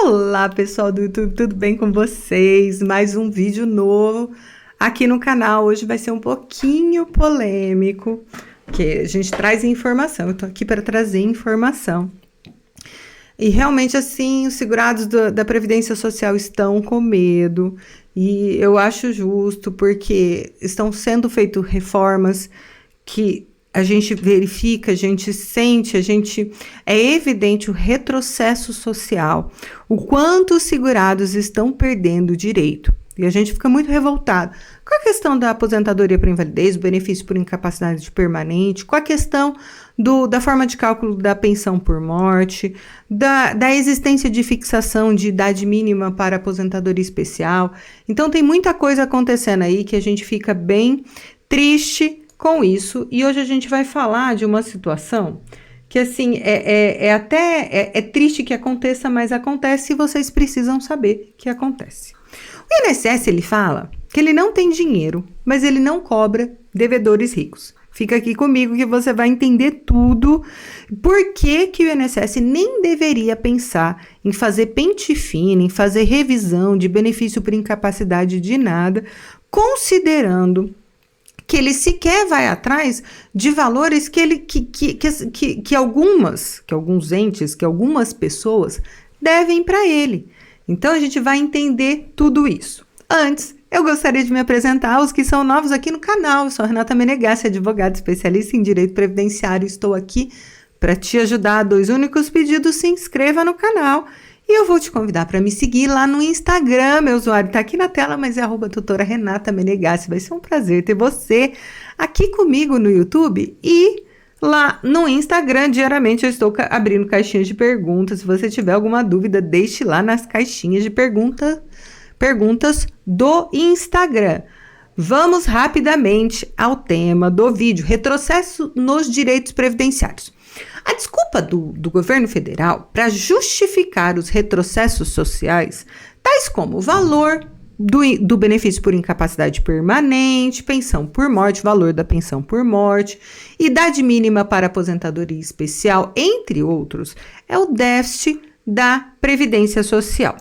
Olá, pessoal do YouTube, tudo bem com vocês? Mais um vídeo novo aqui no canal. Hoje vai ser um pouquinho polêmico, porque a gente traz informação. Eu tô aqui para trazer informação. E realmente, assim, os segurados da Previdência Social estão com medo. E eu acho justo, porque estão sendo feitas reformas que a gente verifica, a gente sente, é evidente o retrocesso social, o quanto os segurados estão perdendo direito. E a gente fica muito revoltado com a questão da aposentadoria por invalidez, o benefício por incapacidade permanente, com a questão da forma de cálculo da pensão por morte, da existência de fixação de idade mínima para aposentadoria especial. Então tem muita coisa acontecendo aí que a gente fica bem triste com isso, e hoje a gente vai falar de uma situação que, assim, é triste que aconteça, mas acontece e vocês precisam saber que acontece. O INSS, ele fala que ele não tem dinheiro, mas ele não cobra devedores ricos. Fica aqui comigo que você vai entender tudo, por que o INSS nem deveria pensar em fazer pente fino, em fazer revisão de benefício por incapacidade de nada, considerando que ele sequer vai atrás de valores que alguns entes, que algumas pessoas devem para ele. Então, a gente vai entender tudo isso. Antes, eu gostaria de me apresentar aos que são novos aqui no canal. Eu sou a Renata Menegassi, advogada especialista em direito previdenciário. Estou aqui para te ajudar. 2 únicos pedidos: se inscreva no canal. E eu vou te convidar para me seguir lá no Instagram. Meu usuário está aqui na tela, mas é @doutora Renata Menegassi. Vai ser um prazer ter você aqui comigo no YouTube e lá no Instagram. Diariamente eu estou abrindo caixinhas de perguntas. Se você tiver alguma dúvida, deixe lá nas caixinhas de perguntas do Instagram. Vamos rapidamente ao tema do vídeo: retrocesso nos direitos previdenciários. A desculpa do governo federal para justificar os retrocessos sociais, tais como o valor do benefício por incapacidade permanente, pensão por morte, valor da pensão por morte, idade mínima para aposentadoria especial, entre outros, é o déficit da Previdência Social.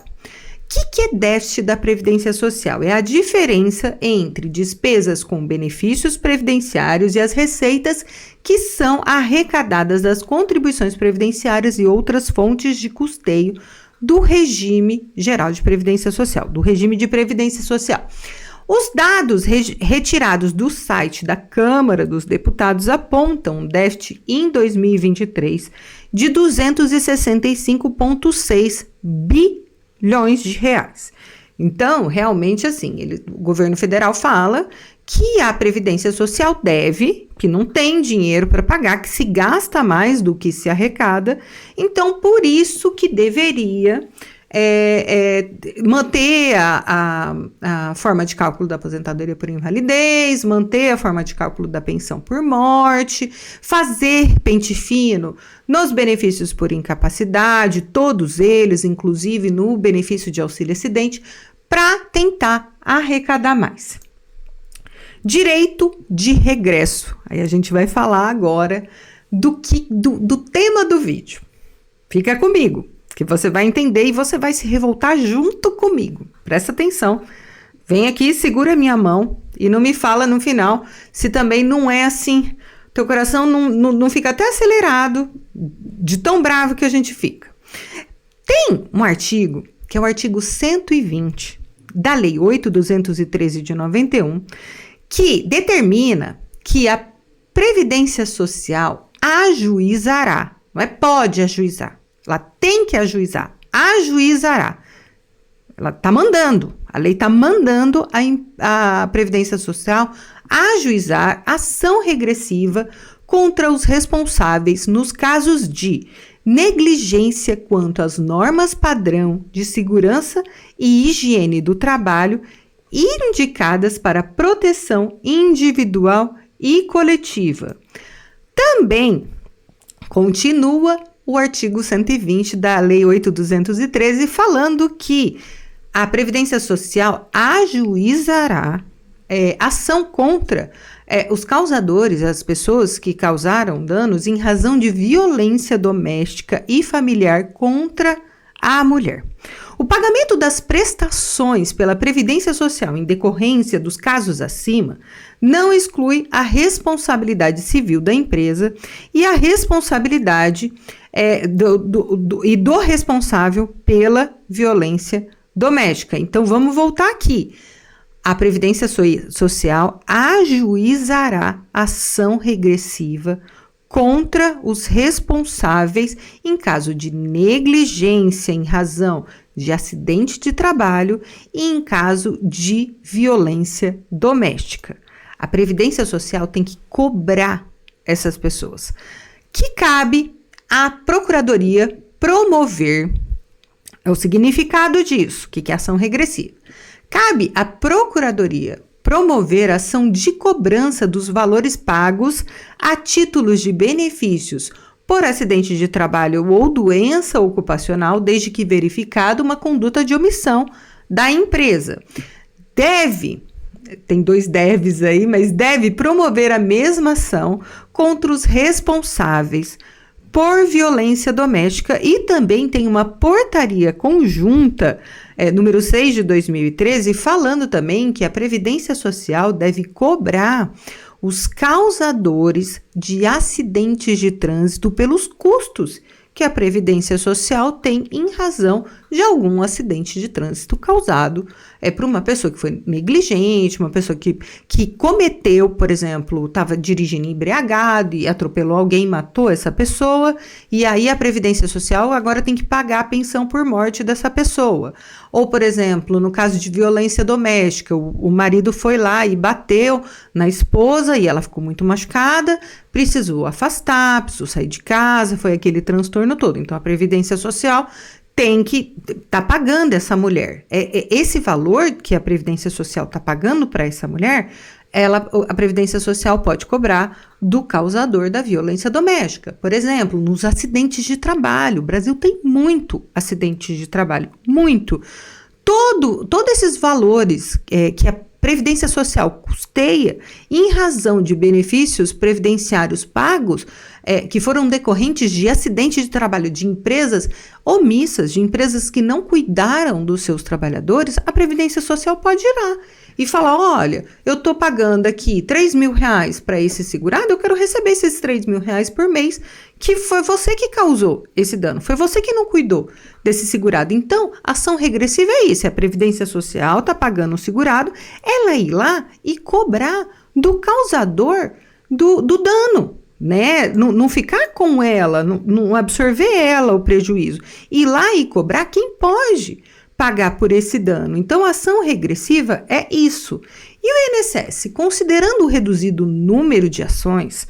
O que é déficit da Previdência Social? É a diferença entre despesas com benefícios previdenciários e as receitas que são arrecadadas das contribuições previdenciárias e outras fontes de custeio do regime geral de Previdência Social, do regime de Previdência Social. Os dados retirados do site da Câmara dos Deputados apontam um déficit em 2023 de 265,6 bilhões de reais. Então, realmente, assim, o governo federal fala que a Previdência Social deve, que não tem dinheiro para pagar, que se gasta mais do que se arrecada. Então, por isso que deveria manter a forma de cálculo da aposentadoria por invalidez, manter a forma de cálculo da pensão por morte, fazer pente fino nos benefícios por incapacidade, todos eles, inclusive no benefício de auxílio acidente, para tentar arrecadar mais. Direito de regresso. Aí a gente vai falar agora do tema do vídeo. Fica comigo, que você vai entender e você vai se revoltar junto comigo. Presta atenção. Vem aqui, segura a minha mão e não me fala no final se também não é assim. Teu coração não fica até acelerado de tão bravo que a gente fica. Tem um artigo, que é o artigo 120 da Lei 8.213 de 91, que determina que a Previdência Social ajuizará, não é pode ajuizar, ela tem que ajuizar, ajuizará. Ela está mandando, a lei está mandando a Previdência Social ajuizar ação regressiva contra os responsáveis nos casos de negligência quanto às normas padrão de segurança e higiene do trabalho indicadas para proteção individual e coletiva. Também continua o artigo 120 da Lei 8.213 falando que a Previdência Social ajuizará ação contra os causadores, as pessoas que causaram danos em razão de violência doméstica e familiar contra à mulher. O pagamento das prestações pela Previdência Social em decorrência dos casos acima não exclui a responsabilidade civil da empresa e a responsabilidade do responsável pela violência doméstica. Então, vamos voltar aqui. A Previdência Social ajuizará ação regressiva contra os responsáveis em caso de negligência em razão de acidente de trabalho e em caso de violência doméstica. A Previdência Social tem que cobrar essas pessoas. Que cabe à Procuradoria promover, é o significado disso, que é ação regressiva. Cabe à Procuradoria promover ação de cobrança dos valores pagos a títulos de benefícios por acidente de trabalho ou doença ocupacional, desde que verificada uma conduta de omissão da empresa. Tem dois deves aí, mas deve promover a mesma ação contra os responsáveis por violência doméstica e também tem uma portaria conjunta, número 6 de 2013, falando também que a Previdência Social deve cobrar os causadores de acidentes de trânsito pelos custos que a Previdência Social tem em razão de algum acidente de trânsito causado por uma pessoa que foi negligente, uma pessoa que cometeu, por exemplo, estava dirigindo embriagado e atropelou alguém, matou essa pessoa, e aí a Previdência Social agora tem que pagar a pensão por morte dessa pessoa. Ou, por exemplo, no caso de violência doméstica, o marido foi lá e bateu na esposa e ela ficou muito machucada, precisou afastar, precisou sair de casa, foi aquele transtorno todo. Então, a Previdência Social tem que estar pagando essa mulher. Esse valor que a Previdência Social está pagando para essa mulher, a Previdência Social pode cobrar do causador da violência doméstica. Por exemplo, nos acidentes de trabalho. O Brasil tem muito acidente de trabalho, muito. Todos esses valores que a Previdência Social custeia em razão de benefícios previdenciários pagos que foram decorrentes de acidente de trabalho de empresas omissas, de empresas que não cuidaram dos seus trabalhadores, a Previdência Social pode ir lá e falar, olha, eu estou pagando aqui R$3.000 para esse segurado, eu quero receber esses R$3.000 por mês, que foi você que causou esse dano, foi você que não cuidou desse segurado. Então, ação regressiva é isso, a Previdência Social está pagando o segurado, ela ir lá e cobrar do causador do dano, né? Não ficar com ela, não absorver ela o prejuízo, ir lá e cobrar quem pode pagar por esse dano. Então, a ação regressiva é isso. E o INSS, considerando o reduzido número de ações,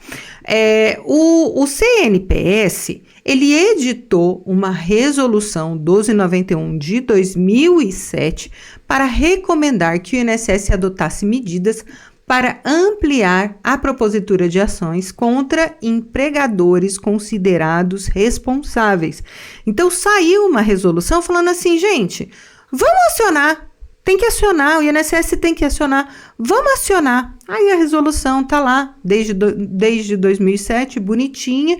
o CNPS, ele editou uma resolução 1291 de 2007 para recomendar que o INSS adotasse medidas para ampliar a propositura de ações contra empregadores considerados responsáveis. Então, saiu uma resolução falando assim, gente, vamos acionar, tem que acionar, o INSS tem que acionar, vamos acionar. Aí a resolução está lá, desde 2007, bonitinha,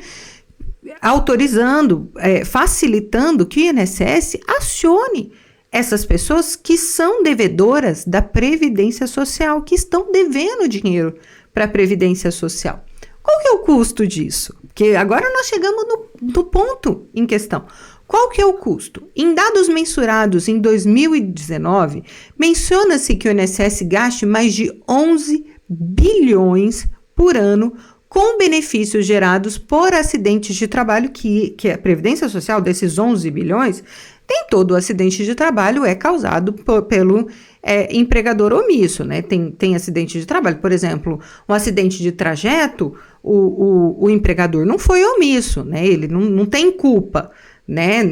autorizando, facilitando que o INSS acione essas pessoas que são devedoras da Previdência Social, que estão devendo dinheiro para a Previdência Social. Qual que é o custo disso? Porque agora nós chegamos no ponto em questão. Qual que é o custo? Em dados mensurados em 2019, menciona-se que o INSS gaste mais de 11 bilhões por ano com benefícios gerados por acidentes de trabalho, que a Previdência Social, desses 11 bilhões, nem todo o acidente de trabalho é causado pelo empregador omisso, né? Tem acidente de trabalho, por exemplo, um acidente de trajeto, o empregador não foi omisso, né? Ele não tem culpa, né?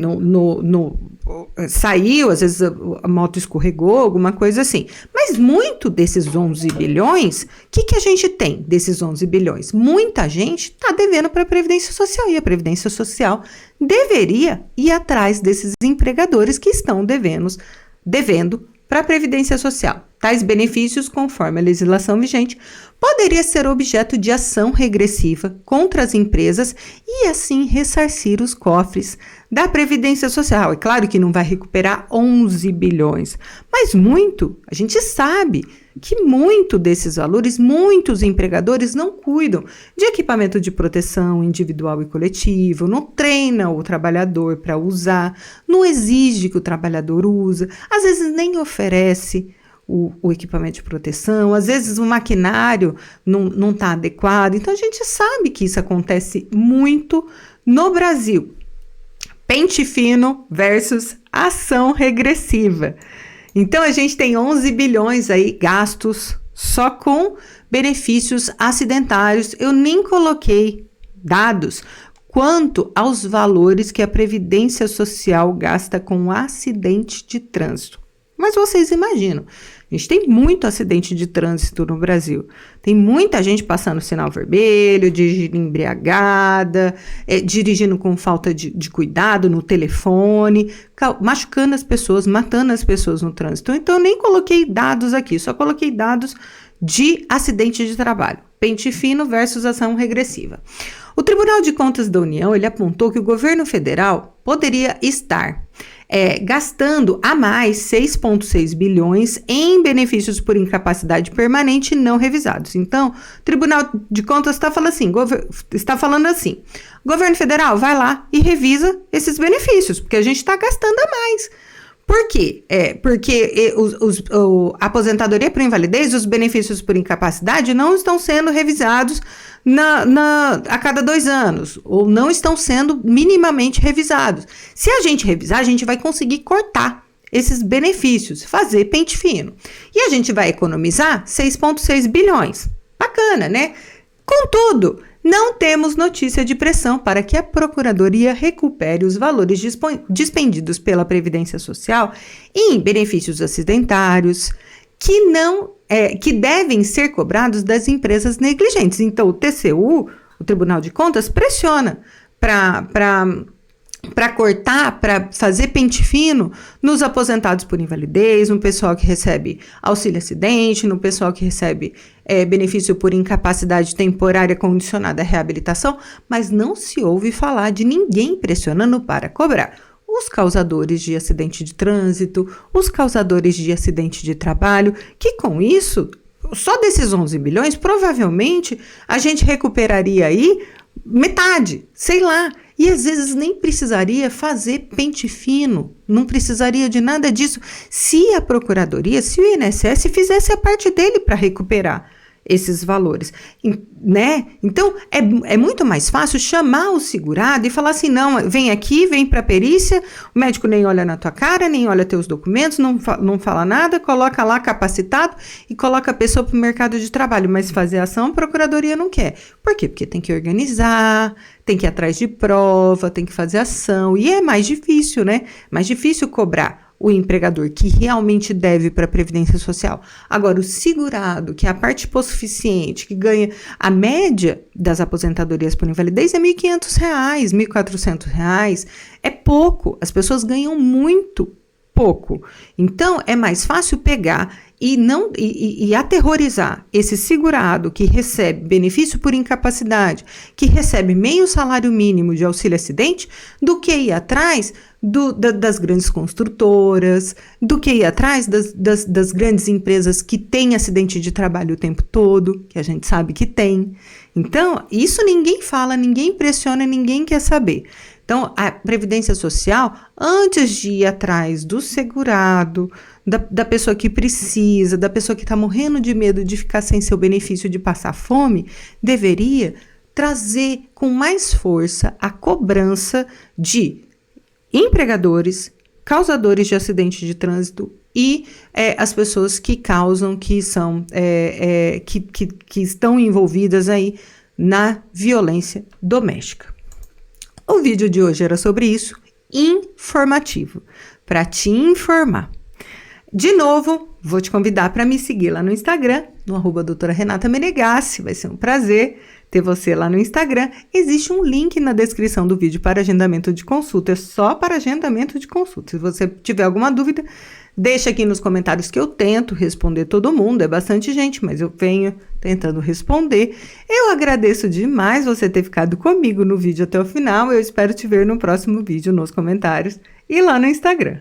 Saiu, às vezes a moto escorregou, alguma coisa assim. Mas muito desses 11 bilhões, o que a gente tem desses 11 bilhões? Muita gente está devendo para a Previdência Social e a Previdência Social deveria ir atrás desses empregadores que estão devendo para a Previdência Social. Tais benefícios, conforme a legislação vigente, poderia ser objeto de ação regressiva contra as empresas e assim ressarcir os cofres da Previdência Social. É claro que não vai recuperar 11 bilhões, mas a gente sabe que muito desses valores, muitos empregadores não cuidam de equipamento de proteção individual e coletivo, não treina o trabalhador para usar, não exige que o trabalhador use, às vezes nem oferece o equipamento de proteção, às vezes o maquinário não está adequado. Então a gente sabe que isso acontece muito no Brasil. Pente fino versus ação regressiva. Então, a gente tem 11 bilhões aí gastos só com benefícios acidentários. Eu nem coloquei dados quanto aos valores que a Previdência Social gasta com acidente de trânsito. Mas vocês imaginam, a gente tem muito acidente de trânsito no Brasil. Tem muita gente passando sinal vermelho, dirigindo embriagada, dirigindo com falta de cuidado no telefone, machucando as pessoas, matando as pessoas no trânsito. Então, eu nem coloquei dados aqui, só coloquei dados de acidente de trabalho. Pente fino versus ação regressiva. O Tribunal de Contas da União, ele apontou que o governo federal poderia estar gastando a mais 6,6 bilhões em benefícios por incapacidade permanente não revisados. Então, o Tribunal de Contas está falando assim, governo federal, vai lá e revisa esses benefícios, porque a gente está gastando a mais. Por quê? Porque a aposentadoria por invalidez, os benefícios por incapacidade não estão sendo revisados a cada 2 anos, ou não estão sendo minimamente revisados. Se a gente revisar, a gente vai conseguir cortar esses benefícios, fazer pente fino. E a gente vai economizar 6,6 bilhões. Bacana, né? Contudo, não temos notícia de pressão para que a Procuradoria recupere os valores dispendidos pela Previdência Social em benefícios acidentários que devem ser cobrados das empresas negligentes. Então, o TCU, o Tribunal de Contas, pressiona para cortar, para fazer pente fino nos aposentados por invalidez, no pessoal que recebe auxílio acidente, no pessoal que recebe benefício por incapacidade temporária condicionada à reabilitação, mas não se ouve falar de ninguém pressionando para cobrar os causadores de acidente de trânsito, os causadores de acidente de trabalho, que com isso, só desses 11 bilhões, provavelmente a gente recuperaria aí metade, sei lá. E às vezes nem precisaria fazer pente fino, não precisaria de nada disso, se a Procuradoria, se o INSS fizesse a parte dele para recuperar esses valores, né? Então, é muito mais fácil chamar o segurado e falar assim, não, vem aqui, vem para a perícia, o médico nem olha na tua cara, nem olha teus documentos, não fala nada, coloca lá capacitado e coloca a pessoa para o mercado de trabalho, mas fazer ação a Procuradoria não quer. Por quê? Porque tem que organizar, tem que ir atrás de prova, tem que fazer ação, e é mais difícil, né? Mais difícil cobrar o empregador que realmente deve para a Previdência Social. Agora, o segurado, que é a parte hipossuficiente, que ganha a média das aposentadorias por invalidez é R$ 1.500, R$ 1.400, é pouco, as pessoas ganham muito pouco. Então, é mais fácil pegar e aterrorizar esse segurado que recebe benefício por incapacidade, que recebe meio salário mínimo de auxílio acidente, do que ir atrás das grandes construtoras, do que ir atrás das grandes empresas que têm acidente de trabalho o tempo todo, que a gente sabe que tem. Então, isso ninguém fala, ninguém pressiona, ninguém quer saber. Então, a Previdência Social, antes de ir atrás do segurado, da pessoa que precisa, da pessoa que está morrendo de medo de ficar sem seu benefício de passar fome, deveria trazer com mais força a cobrança de empregadores, causadores de acidente de trânsito e as pessoas que causam, que estão envolvidas aí na violência doméstica. O vídeo de hoje era sobre isso, informativo, para te informar. De novo, vou te convidar para me seguir lá no Instagram, no @doutora Renata Menegassi, vai ser um prazer ter você lá no Instagram. Existe um link na descrição do vídeo para agendamento de consulta, é só para agendamento de consulta. Se você tiver alguma dúvida, deixa aqui nos comentários que eu tento responder todo mundo. É bastante gente, mas eu venho tentando responder. Eu agradeço demais você ter ficado comigo no vídeo até o final. Eu espero te ver no próximo vídeo nos comentários e lá no Instagram.